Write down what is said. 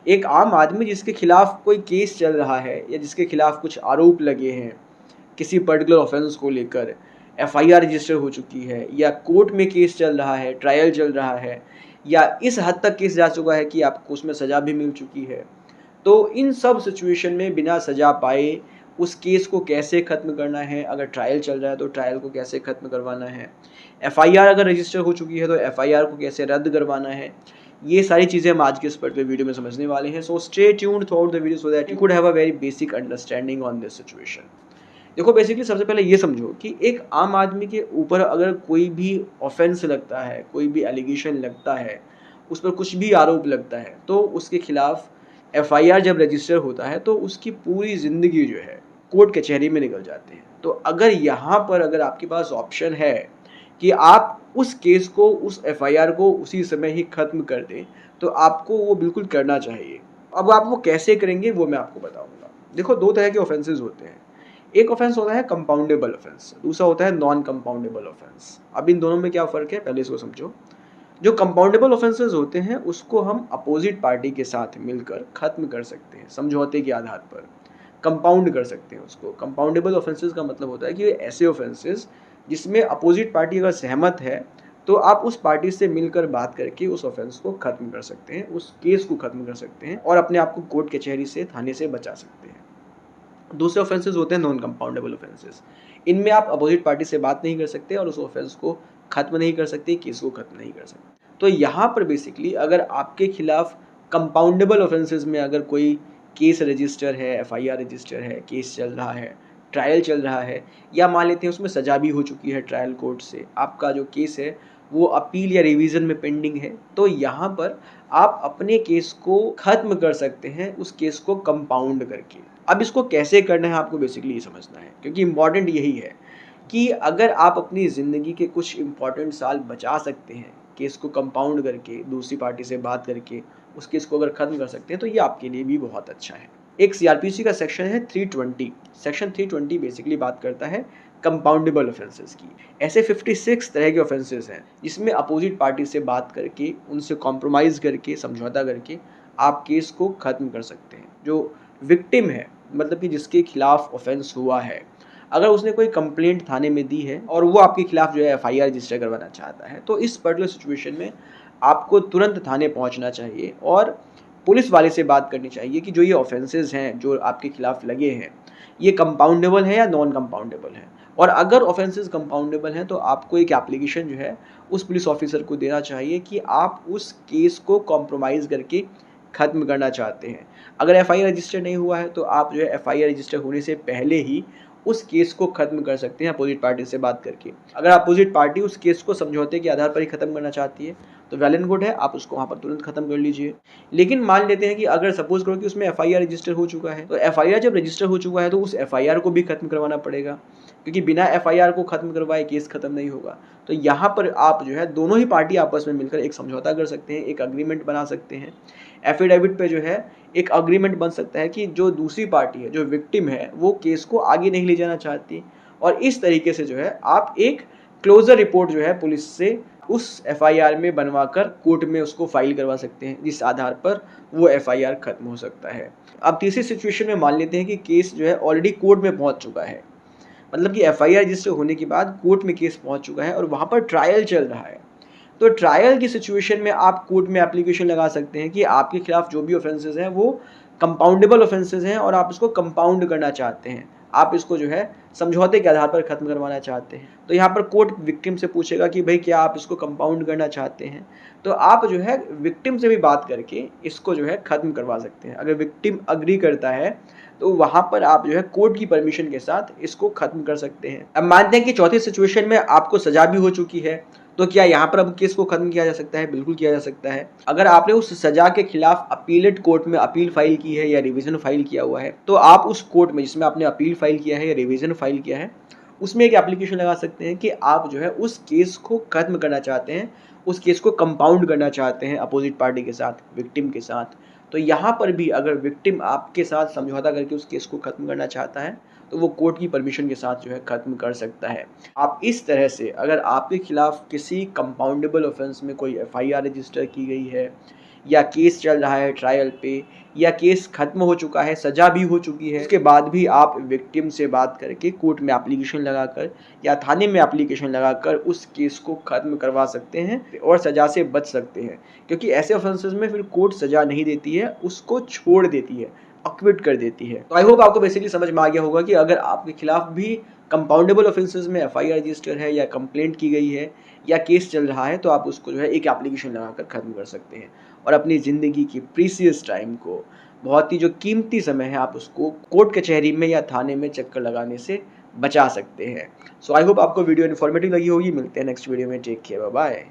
एक आम आदमी जिसके खिलाफ कोई केस चल रहा है या जिसके खिलाफ कुछ आरोप लगे हैं किसी पर्टिकुलर ऑफेंस को लेकर, एफआईआर रजिस्टर हो चुकी है या कोर्ट में केस चल रहा है, ट्रायल चल रहा है या इस हद तक केस जा चुका है कि आपको उसमें सज़ा भी मिल चुकी है। तो इन सब सिचुएशन में बिना सज़ा पाए उस केस को कैसे ख़त्म करना है, अगर ट्रायल चल रहा है तो ट्रायल को कैसे ख़त्म करवाना है, एफआईआर अगर रजिस्टर हो चुकी है तो एफआईआर को कैसे रद्द करवाना है, ये सारी चीज़ें हम आज के इस पर्टिकुलर वीडियो में समझने वाले हैं। So stay tuned through the video so that you could have a very basic understanding on this situation. देखो बेसिकली सबसे पहले ये समझो कि एक आम आदमी के ऊपर अगर कोई भी ऑफेंस लगता है, कोई भी एलिगेशन लगता है, उस पर कुछ भी आरोप लगता है, तो उसके खिलाफ एफआईआर जब रजिस्टर होता है तो उसकी पूरी ज़िंदगी जो है कोर्ट कचहरी में निकल जाते हैं। तो अगर यहाँ पर अगर आपके पास ऑप्शन है कि आप उस केस को, उस एफआईआर को उसी समय ही ख़त्म कर दें, तो आपको वो बिल्कुल करना चाहिए। अब आप वो कैसे करेंगे वो मैं आपको बताऊँगा। देखो 2 तरह के ऑफेंसेस होते हैं। एक ऑफेंस होता है कंपाउंडेबल ऑफेंस, दूसरा होता है नॉन कंपाउंडेबल ऑफेंस। अब इन दोनों में क्या फ़र्क है पहले इसको समझो। जो कंपाउंडेबल ऑफेंसेस होते हैं उसको हम अपोजिट पार्टी के साथ मिलकर ख़त्म कर सकते हैं, समझौते के आधार पर कंपाउंड कर सकते हैं उसको। कंपाउंडेबल ऑफेंसेस का मतलब होता है कि ऐसे ऑफेंसेस जिसमें अपोजिट पार्टी अगर सहमत है तो आप उस पार्टी से मिलकर बात करके उस ऑफेंस को ख़त्म कर सकते हैं, उस केस को ख़त्म कर सकते हैं और अपने आप को कोर्ट कचहरी से, थाने से बचा सकते हैं। दूसरे ऑफेंसेस होते हैं नॉन कंपाउंडेबल ऑफेंसेस। इनमें आप अपोजिट पार्टी से बात नहीं कर सकते और उस ऑफेंस को खत्म नहीं कर सकते, केस को खत्म नहीं कर सकते। तो यहाँ पर बेसिकली अगर आपके खिलाफ कंपाउंडेबल ऑफेंसेस में अगर कोई केस रजिस्टर है, एफआईआर रजिस्टर है, केस चल रहा है, ट्रायल चल रहा है या मान लेते हैं उसमें सज़ा भी हो चुकी है ट्रायल कोर्ट से, आपका जो केस है वो अपील या रिवीजन में पेंडिंग है, तो यहाँ पर आप अपने केस को ख़त्म कर सकते हैं उस केस को कंपाउंड करके। अब इसको कैसे करना है आपको बेसिकली ये समझना है, क्योंकि इम्पॉर्टेंट यही है कि अगर आप अपनी ज़िंदगी के कुछ इम्पॉर्टेंट साल बचा सकते हैं, केस को कंपाउंड करके, दूसरी पार्टी से बात करके, उस केस को अगर ख़त्म कर सकते हैं, तो ये आपके लिए भी बहुत अच्छा है। एक सीआरपीसी का सेक्शन है 320, सेक्शन 320 बेसिकली बात करता है कंपाउंडेबल ऑफेंसेस की। ऐसे 56 तरह के ऑफेंसेस हैं, जिसमें अपोजिट पार्टी से बात करके, उनसे कॉम्प्रोमाइज़ करके, समझौता करके, आप केस को ख़त्म कर सकते हैं। जो विक्टिम है, मतलब कि जिसके खिलाफ ऑफेंस हुआ है, अगर उसने कोई कंप्लेंट थाने में दी है और वो आपके खिलाफ जो है एफआईआर रजिस्टर करवाना चाहता है, तो इस पर्टिकुलर सिचुएशन में आपको तुरंत थाने पहुंचना चाहिए और पुलिस वाले से बात करनी चाहिए कि जो ये ऑफेंसेस हैं जो आपके खिलाफ लगे हैं, ये कंपाउंडेबल है या नॉन कंपाउंडेबल है। और अगर ऑफेंसेस कंपाउंडेबल हैं तो आपको एक एप्लीकेशन जो है उस पुलिस ऑफिसर को देना चाहिए कि आप उस केस को कॉम्प्रोमाइज़ करके ख़त्म करना चाहते हैं। अगर एफआईआर रजिस्टर नहीं हुआ है तो आप जो है एफआईआर रजिस्टर होने से पहले ही उस केस को ख़त्म कर सकते हैं अपोजिट पार्टी से बात करके। अगर अपोजिट पार्टी उस केस को समझौते के आधार पर ही ख़त्म करना चाहती है तो वेल एंड गुड है, आप उसको वहाँ पर तुरंत ख़त्म कर लीजिए। लेकिन मान लेते हैं कि अगर सपोज़ करो कि उसमें एफआईआर रजिस्टर हो चुका है, तो एफआईआर जब रजिस्टर हो चुका है तो उस एफआईआर को भी ख़त्म करवाना पड़ेगा, क्योंकि बिना एफआईआर को ख़त्म करवाए केस ख़त्म नहीं होगा। तो यहाँ पर आप जो है दोनों ही पार्टी आपस में मिलकर एक समझौता कर सकते हैं, एक एग्रीमेंट बना सकते हैं। एफिडेविट पे जो है एक एग्रीमेंट बन सकता है कि जो दूसरी पार्टी है, जो विक्टिम है, वो केस को आगे नहीं ले जाना चाहती और इस तरीके से जो है आप एक क्लोज़र रिपोर्ट जो है पुलिस से उस एफआईआर में बनवाकर कोर्ट में उसको फाइल करवा सकते हैं, जिस आधार पर वो एफआईआर खत्म हो सकता है। अब तीसरी सिचुएशन में मान लेते हैं कि केस जो है ऑलरेडी कोर्ट में पहुंच चुका है, मतलब कि एफआईआर रजिस्टर होने के बाद कोर्ट में केस पहुंच चुका है और वहां पर ट्रायल चल रहा है। तो ट्रायल की सिचुएशन में आप कोर्ट में एप्लीकेशन लगा सकते हैं कि आपके खिलाफ जो भी ऑफेंसेस हैं वो कंपाउंडेबल ऑफेंसेस हैं और आप इसको कंपाउंड करना चाहते हैं, आप इसको जो है समझौते के आधार पर खत्म करवाना चाहते हैं। तो यहाँ पर कोर्ट विक्टिम से पूछेगा कि भाई क्या आप इसको कंपाउंड करना चाहते हैं, तो आप जो है विक्टिम से भी बात करके इसको जो है खत्म करवा सकते हैं। अगर विक्टिम अग्री करता है तो वहाँ पर आप जो है कोर्ट की परमिशन के साथ इसको खत्म कर सकते हैं। अब मानते हैं कि चौथी सिचुएशन में आपको सजा भी हो चुकी है, तो क्या यहाँ पर अब केस को खत्म किया जा सकता है? बिल्कुल किया जा सकता है। अगर आपने उस सजा के खिलाफ अपीलेट कोर्ट में अपील फाइल की है या रिवीजन फाइल किया हुआ है, तो आप उस कोर्ट में जिसमें आपने अपील फाइल किया है या रिवीजन फाइल किया है, उसमें एक एप्लीकेशन लगा सकते हैं कि आप जो है उस केस को खत्म करना चाहते हैं, उस केस को कंपाउंड करना चाहते हैं अपोजिट पार्टी के साथ, विक्टिम के साथ। तो यहाँ पर भी अगर विक्टिम आपके साथ समझौता करके उस केस को खत्म करना चाहता है, तो वो कोर्ट की परमिशन के साथ जो है खत्म कर सकता है। आप इस तरह से अगर आपके खिलाफ किसी कंपाउंडेबल ऑफेंस में कोई एफआईआर रजिस्टर की गई है या केस चल रहा है ट्रायल पे, या केस खत्म हो चुका है, सज़ा भी हो चुकी है, उसके बाद भी आप विक्टिम से बात करके कोर्ट में एप्लीकेशन लगाकर या थाने में एप्लीकेशन लगाकर उस केस को ख़त्म करवा सकते हैं और सज़ा से बच सकते हैं। क्योंकि ऐसे ऑफेंसेस में फिर कोर्ट सज़ा नहीं देती है, उसको छोड़ देती है, एक्विट कर देती है। तो आई होप आपको बेसिकली समझ में आ गया होगा कि अगर आपके खिलाफ भी कंपाउंडेबल ऑफेंसेस में एफआईआर रजिस्टर है या कंप्लेंट की गई है या केस चल रहा है, तो आप उसको जो है एक एप्लीकेशन लगाकर ख़त्म कर सकते हैं और अपनी ज़िंदगी की प्रीसियस टाइम को, बहुत ही जो कीमती समय है, आप उसको कोर्ट कचहरी में या थाने में चक्कर लगाने से बचा सकते हैं। सो आई होप आपको वीडियो इन्फॉर्मेटिव लगी होगी। मिलते हैं नेक्स्ट वीडियो में। Take care, bye bye.